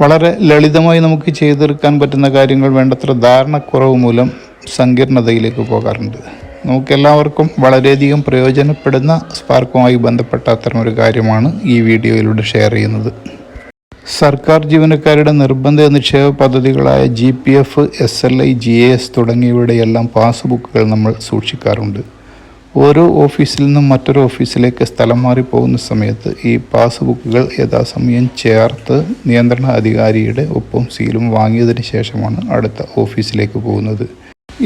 വളരെ ലളിതമായി നമുക്ക് ചെയ്തെടുക്കാൻ പറ്റുന്ന കാര്യങ്ങൾ വേണ്ടത്ര ധാരണക്കുറവ് മൂലം സങ്കീർണതയിലേക്ക് പോകാറുണ്ട്. നമുക്കെല്ലാവർക്കും വളരെയധികം പ്രയോജനപ്പെടുന്ന സ്പാർക്കുമായി ബന്ധപ്പെട്ട അത്തരമൊരു കാര്യമാണ് ഈ വീഡിയോയിലൂടെ ഷെയർ ചെയ്യുന്നത്. സർക്കാർ ജീവനക്കാരുടെ നിർബന്ധ നിക്ഷേപ പദ്ധതികളായ GPF, SLI, GAS തുടങ്ങിയവയുടെയെല്ലാം പാസ്ബുക്കുകൾ നമ്മൾ സൂക്ഷിക്കാറുണ്ട്. ഓരോ ഓഫീസിൽ നിന്നും മറ്റൊരു ഓഫീസിലേക്ക് സ്ഥലം മാറി പോകുന്ന സമയത്ത് ഈ പാസ്ബുക്കുകൾ യഥാസമയം ചേർത്ത് നിയന്ത്രണ അധികാരിയുടെ ഒപ്പും സീലും വാങ്ങിയതിന് ശേഷമാണ് അടുത്ത ഓഫീസിലേക്ക് പോകുന്നത്.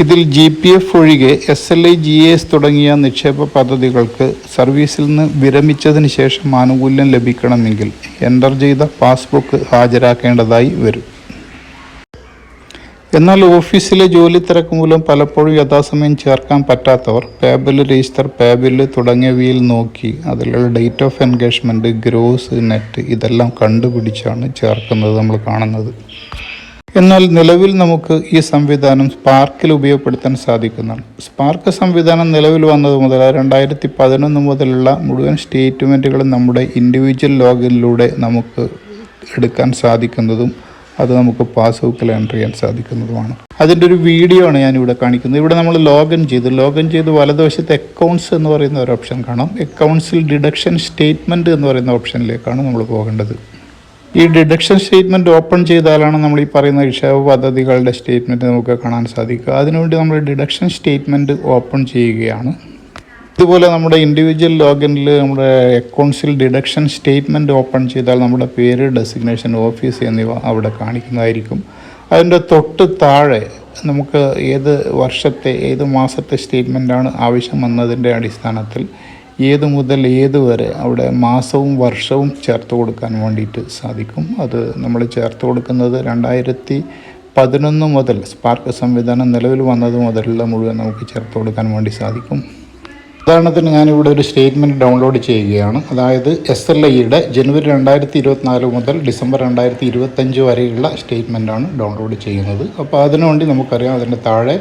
ഇതിൽ GPF ഒഴികെ SLI, GAS തുടങ്ങിയ നിക്ഷേപ പദ്ധതികൾക്ക് സർവീസിൽ നിന്ന് വിരമിച്ചതിന് ശേഷം ആനുകൂല്യം ലഭിക്കണമെങ്കിൽ എൻ്റർ ചെയ്ത പാസ്ബുക്ക് ഹാജരാക്കേണ്ടതായി വരും. എന്നാൽ ഓഫീസിലെ ജോലി തിരക്ക് മൂലം പലപ്പോഴും യഥാസമയം ചേർക്കാൻ പറ്റാത്തവർ പേ രജിസ്റ്റർ, പേ തുടങ്ങിയവയിൽ നോക്കി അതിലുള്ള date of engagement, gross, net ഇതെല്ലാം കണ്ടുപിടിച്ചാണ് ചേർക്കുന്നത് നമ്മൾ കാണുന്നത്. എന്നാൽ നിലവിൽ നമുക്ക് ഈ സംവിധാനം സ്പാർക്കിൽ ഉപയോഗപ്പെടുത്താൻ സാധിക്കുന്നതാണ്. സ്പാർക്ക് സംവിധാനം നിലവിൽ വന്നത് മുതൽ 2011 മുതലുള്ള മുഴുവൻ സ്റ്റേറ്റ്മെൻറ്റുകളും നമ്മുടെ ഇൻഡിവിജ്വൽ ലോഗിനിലൂടെ നമുക്ക് എടുക്കാൻ സാധിക്കുന്നതും അത് നമുക്ക് പാസ്ബുക്കിൽ എൻ്റർ ചെയ്യാൻ സാധിക്കുന്നതുമാണ്. അതിൻ്റെ ഒരു വീഡിയോ ആണ് ഞാനിവിടെ കാണിക്കുന്നത്. ഇവിടെ നമ്മൾ ലോഗിൻ ചെയ്ത് വലതുവശത്ത് അക്കൗണ്ട്സ് എന്ന് പറയുന്ന ഒരു ഓപ്ഷൻ കാണാം. അക്കൗണ്ട്സിൽ ഡിഡക്ഷൻ സ്റ്റേറ്റ്മെൻറ്റ് എന്ന് പറയുന്ന ഓപ്ഷനിലേക്കാണ് നമ്മൾ പോകേണ്ടത്. ഈ ഡിഡക്ഷൻ സ്റ്റേറ്റ്മെൻറ്റ് ഓപ്പൺ ചെയ്താലാണ് നമ്മൾ ഈ പറയുന്ന നിക്ഷേപ പദ്ധതികളുടെ സ്റ്റേറ്റ്മെൻറ്റ് നമുക്ക് കാണാൻ സാധിക്കുക. അതിനുവേണ്ടി നമ്മൾ ഡിഡക്ഷൻ സ്റ്റേറ്റ്മെൻറ്റ് ഓപ്പൺ ചെയ്യുകയാണ്. ഇതുപോലെ നമ്മുടെ ഇൻഡിവിജ്വൽ ലോഗിനിൽ നമ്മുടെ അക്കൗണ്ട്സിൽ ഡിഡക്ഷൻ സ്റ്റേറ്റ്മെൻറ്റ് ഓപ്പൺ ചെയ്താൽ നമ്മുടെ പേര്, ഡെസിഗ്നേഷൻ, ഓഫീസ് എന്നിവ അവിടെ കാണിക്കുന്നതായിരിക്കും. അതിൻ്റെ തൊട്ട് താഴെ നമുക്ക് ഏത് വർഷത്തെ ഏത് മാസത്തെ സ്റ്റേറ്റ്മെൻറ്റാണ് ആവശ്യം എന്നതിൻ്റെ അടിസ്ഥാനത്തിൽ ഏത് മുതൽ ഏത് വരെ അവിടെ മാസവും വർഷവും ചേർത്ത് കൊടുക്കാൻ വേണ്ടിയിട്ട് സാധിക്കും. അത് നമ്മൾ ചേർത്ത് കൊടുക്കുന്നത് 2011 മുതൽ സ്പാർക്ക് സംവിധാനം നിലവിൽ വന്നത് മുതലുള്ള മുഴുവൻ നമുക്ക് ചേർത്ത് കൊടുക്കാൻ വേണ്ടി സാധിക്കും. ഉദാഹരണത്തിന് ഞാനിവിടെ ഒരു സ്റ്റേറ്റ്മെൻറ്റ് ഡൗൺലോഡ് ചെയ്യുകയാണ്. അതായത് SLIയുടെ ജനുവരി 2024 മുതൽ ഡിസംബർ 2025 വരെയുള്ള സ്റ്റേറ്റ്മെൻറ്റാണ് ഡൗൺലോഡ് ചെയ്യുന്നത്. അപ്പോൾ അതിനുവേണ്ടി നമുക്കറിയാം അതിൻ്റെ താഴെ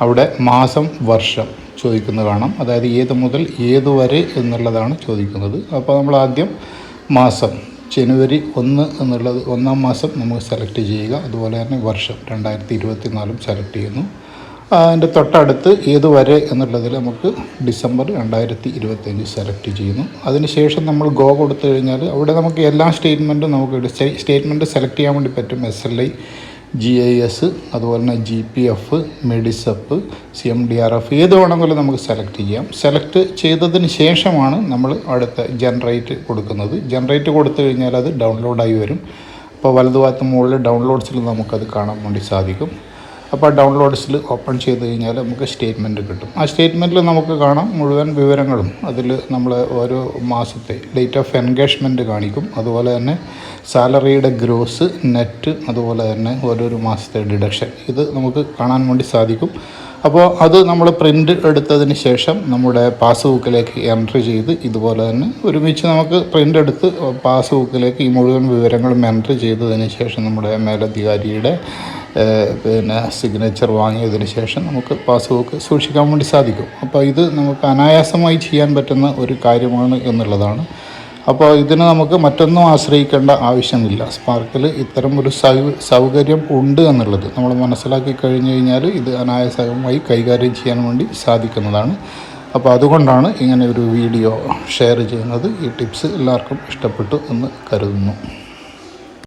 അവിടെ മാസം, വർഷം ചോദിക്കുന്നത് കാണാം. അതായത് ഏത് മുതൽ ഏത് വരെ എന്നുള്ളതാണ് ചോദിക്കുന്നത്. അപ്പോൾ നമ്മൾ ആദ്യം മാസം ജനുവരി 1 എന്നുള്ളത് 1-ാം മാസം നമുക്ക് സെലക്ട് ചെയ്യുക. അതുപോലെ തന്നെ വർഷം 2024 സെലക്ട് ചെയ്യുന്നു. അതിൻ്റെ തൊട്ടടുത്ത് ഏത് വരെ എന്നുള്ളതിൽ നമുക്ക് ഡിസംബർ 2025 സെലക്ട് ചെയ്യുന്നു. അതിനുശേഷം നമ്മൾ ഗോ കൊടുത്തു കഴിഞ്ഞാൽ അവിടെ നമുക്ക് എല്ലാ സ്റ്റേറ്റ്മെൻറ്റും നമുക്ക് സ്റ്റേറ്റ്മെൻറ്റ് സെലക്ട് ചെയ്യാൻ വേണ്ടി പറ്റും. SLI, GIS, അതുപോലെ തന്നെ GPF, മെഡിസപ്പ്, CMDRF ഏത് വേണമെങ്കിലും നമുക്ക് സെലക്ട് ചെയ്യാം. സെലക്ട് ചെയ്തതിന് ശേഷമാണ് നമ്മൾ അടുത്ത ജനറേറ്റ് കൊടുക്കുന്നത്. ജനറേറ്റ് കൊടുത്തു കഴിഞ്ഞാൽ അത് ഡൗൺലോഡായി വരും. അപ്പോൾ വലതുഭാഗത്ത് മുകളിൽ ഡൗൺലോഡ്സിൽ നമുക്കത് കാണാൻ വേണ്ടി സാധിക്കും. അപ്പോൾ ഡൗൺലോഡ്സിൽ ഓപ്പൺ ചെയ്ത് കഴിഞ്ഞാൽ നമുക്ക് സ്റ്റേറ്റ്മെൻറ്റ് കിട്ടും. ആ സ്റ്റേറ്റ്മെൻറ്റിൽ നമുക്ക് കാണാം മുഴുവൻ വിവരങ്ങളും. അതിൽ നമ്മൾ ഓരോ മാസത്തെ ഡേറ്റ് ഓഫ് എൻഗേജ്മെൻറ്റ് കാണിക്കും. അതുപോലെ തന്നെ സാലറിയുടെ ഗ്രോസ്, നെറ്റ്, അതുപോലെ തന്നെ ഓരോരോ മാസത്തെ ഡിഡക്ഷൻ ഇത് നമുക്ക് കാണാൻ വേണ്ടി സാധിക്കും. അപ്പോൾ അത് നമ്മൾ പ്രിൻ്റ് എടുത്തതിന് ശേഷം നമ്മുടെ പാസ്ബുക്കിലേക്ക് എൻട്രി ചെയ്ത് ഇതുപോലെ തന്നെ ഒരുമിച്ച് നമുക്ക് പ്രിൻ്റ് എടുത്ത് പാസ്ബുക്കിലേക്ക് ഈ മുഴുവൻ വിവരങ്ങളും എൻട്രി ചെയ്തതിന് ശേഷം നമ്മുടെ മേലധികാരിയുടെ സിഗ്നേച്ചർ വാങ്ങിയതിന് ശേഷം നമുക്ക് പാസ്ബുക്ക് സൂക്ഷിക്കാൻ വേണ്ടി സാധിക്കും. അപ്പോൾ ഇത് നമുക്ക് അനായാസമായി ചെയ്യാൻ പറ്റുന്ന ഒരു കാര്യമാണ് എന്നുള്ളതാണ്. അപ്പോൾ ഇതിന് നമുക്ക് മറ്റൊന്നും ആശ്രയിക്കേണ്ട ആവശ്യമില്ല. സ്പാർക്കിൽ ഇത്തരം ഒരു സൗകര്യം ഉണ്ട് എന്നുള്ളത് നമ്മൾ മനസ്സിലാക്കി കഴിഞ്ഞു കഴിഞ്ഞാൽ ഇത് അനായാസമായി കൈകാര്യം ചെയ്യാൻ വേണ്ടി സാധിക്കുന്നതാണ്. അപ്പോൾ അതുകൊണ്ടാണ് ഇങ്ങനെ ഒരു വീഡിയോ ഷെയർ ചെയ്യുന്നത്. ഈ ടിപ്സ് എല്ലാവർക്കും ഇഷ്ടപ്പെട്ടു എന്ന് കരുതുന്നു.